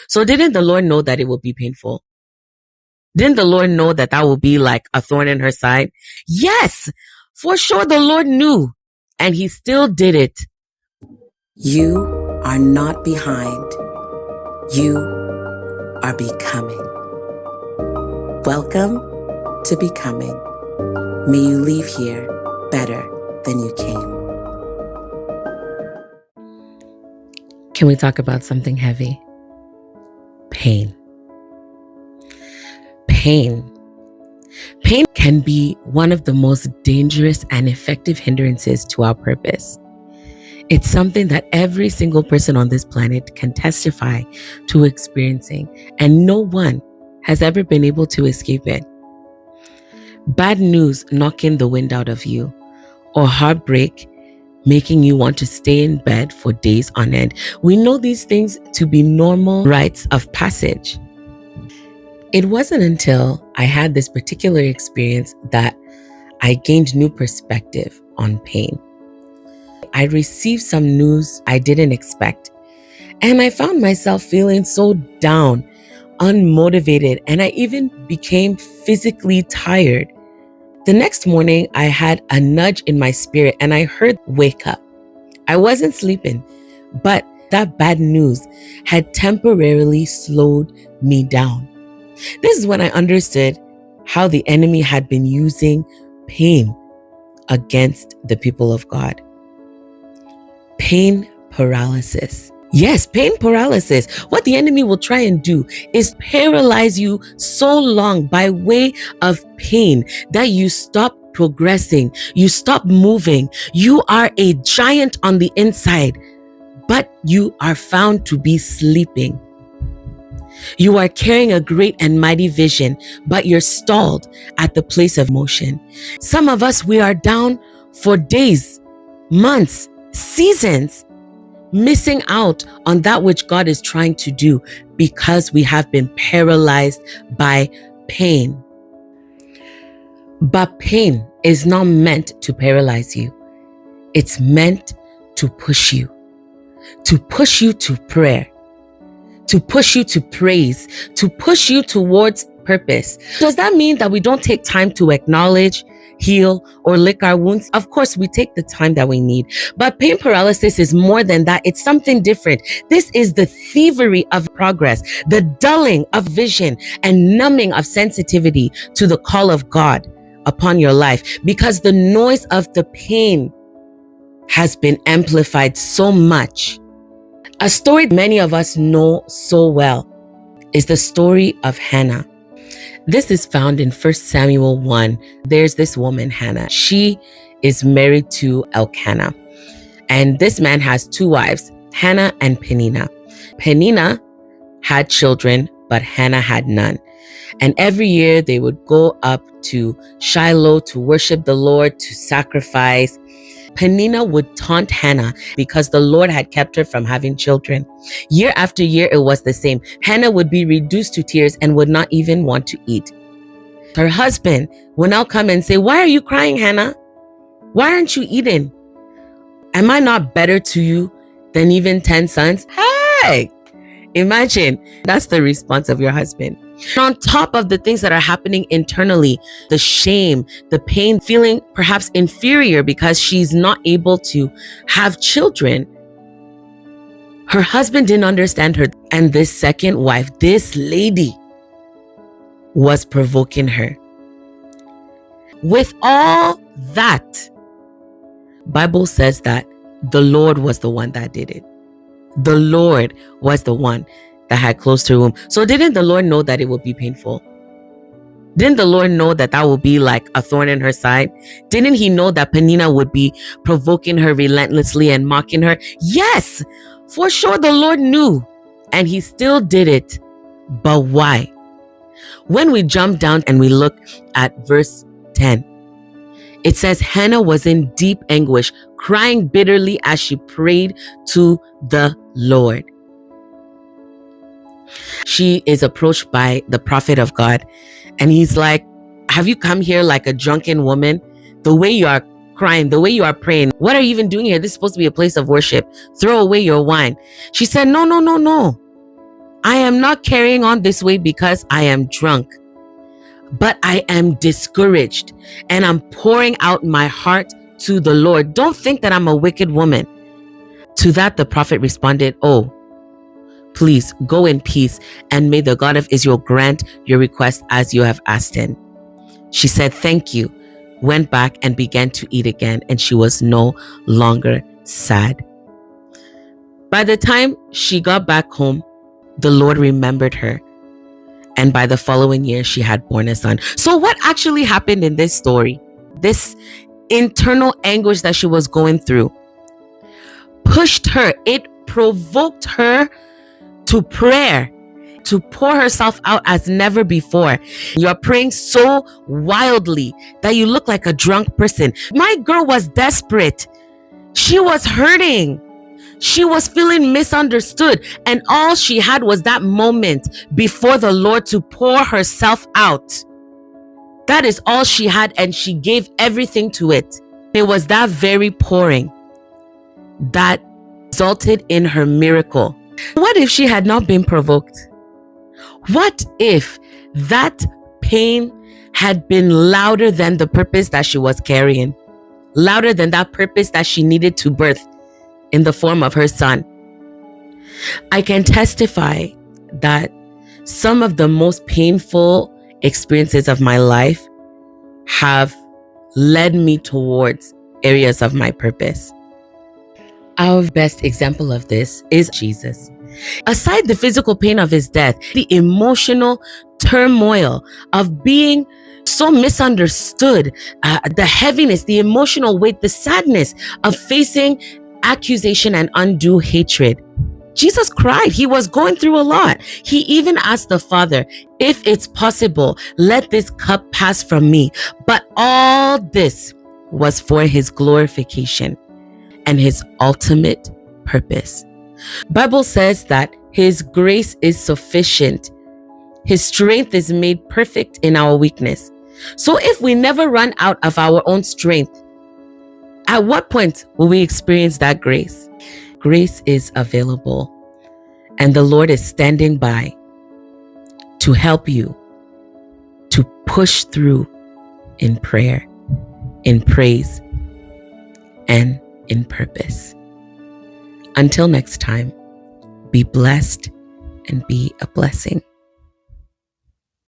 So didn't the Lord know that it would be painful? Didn't the Lord know that that would be like a thorn in her side? Yes, for sure the Lord knew, and he still did it. You are not behind. You are becoming. Welcome to becoming. May you leave here better than you came. Can we talk about something heavy? Pain. Pain. Pain can be one of the most dangerous and effective hindrances to our purpose. It's something that every single person on this planet can testify to experiencing, and no one has ever been able to escape it. Bad news knocking the wind out of you, or heartbreak making you want to stay in bed for days on end. We know these things to be normal rites of passage. It wasn't until I had this particular experience that I gained new perspective on pain. I received some news I didn't expect, and I found myself feeling so down, unmotivated, and I even became physically tired. The next morning, I had a nudge in my spirit and I heard, "Wake up." I wasn't sleeping, but that bad news had temporarily slowed me down. This is when I understood how the enemy had been using pain against the people of God. Pain paralysis. Yes, pain paralysis. What the enemy will try and do is paralyze you so long by way of pain that you stop progressing, you stop moving. You are a giant on the inside, but you are found to be sleeping. You are carrying a great and mighty vision, but you're stalled at the place of motion. Some of us, we are down for days, months, seasons, missing out on that which God is trying to do because we have been paralyzed by pain. But pain is not meant to paralyze you. It's meant to push you to prayer, to push you to praise, to push you towards purpose. Does that mean that we don't take time to acknowledge, heal, or lick our wounds? Of course, we take the time that we need. But pain paralysis is more than that. It's something different. This is the thievery of progress, the dulling of vision, and numbing of sensitivity to the call of God upon your life, because the noise of the pain has been amplified so much. A story many of us know so well is the story of Hannah. This is found in 1 Samuel 1. There's this woman, Hannah. She is married to Elkanah. And this man has two wives, Hannah and Peninnah. Peninnah had children, but Hannah had none. And every year they would go up to Shiloh to worship the Lord, to sacrifice. Peninnah would taunt Hannah because the Lord had kept her from having children. Year after year, it was the same. Hannah would be reduced to tears and would not even want to eat. Her husband would now come and say, "Why are you crying, Hannah? Why aren't you eating? Am I not better to you than even 10 sons?" Hey, imagine that's the response of your husband. On top of the things that are happening internally, the shame, the pain, feeling perhaps inferior because she's not able to have children. Her husband didn't understand her. And this second wife, this lady, was provoking her. With all that, Bible says that the Lord was the one that did it. The Lord was the one that had closed her womb. So didn't the Lord know that it would be painful? Didn't the Lord know that that would be like a thorn in her side? Didn't he know that Peninnah would be provoking her relentlessly and mocking her? Yes, for sure the Lord knew, and he still did it. But why? When we jump down and we look at verse 10, it says Hannah was in deep anguish, crying bitterly as she prayed to the Lord. She is approached by the prophet of God, and he's like, "Have you come here like a drunken woman? The way you are crying, the way you are praying, what are you even doing here? This is supposed to be a place of worship. Throw away your wine." She said, No. I am not carrying on this way because I am drunk, but I am discouraged and I'm pouring out my heart to the Lord. Don't think that I'm a wicked woman. To that, the prophet responded, oh, please go in peace, and may the God of Israel grant your request as you have asked him. She said, thank you, went back and began to eat again, and she was no longer sad. By the time she got back home, the Lord remembered her. And by the following year, she had born a son. So what actually happened in this story? This internal anguish that she was going through pushed her. It provoked her to prayer, to pour herself out as never before. You're praying so wildly that you look like a drunk person. My girl was desperate. She was hurting. She was feeling misunderstood. And all she had was that moment before the Lord to pour herself out. That is all she had, and she gave everything to it. It was that very pouring that resulted in her miracle. What if she had not been provoked? What if that pain had been louder than the purpose that she was carrying? Louder than that purpose that she needed to birth in the form of her son? I can testify that some of the most painful experiences of my life have led me towards areas of my purpose. Our best example of this is Jesus. Aside the physical pain of his death, the emotional turmoil of being so misunderstood, the heaviness, the emotional weight, the sadness of facing accusation and undue hatred. Jesus cried. He was going through a lot. He even asked the Father, if it's possible, let this cup pass from me. But all this was for his glorification and his ultimate purpose. Bible says that his grace is sufficient. His strength is made perfect in our weakness. So if we never run out of our own strength, at what point will we experience that grace? Grace is available, and the Lord is standing by to help you to push through in prayer, in praise, and in purpose. Until next time, be blessed and be a blessing.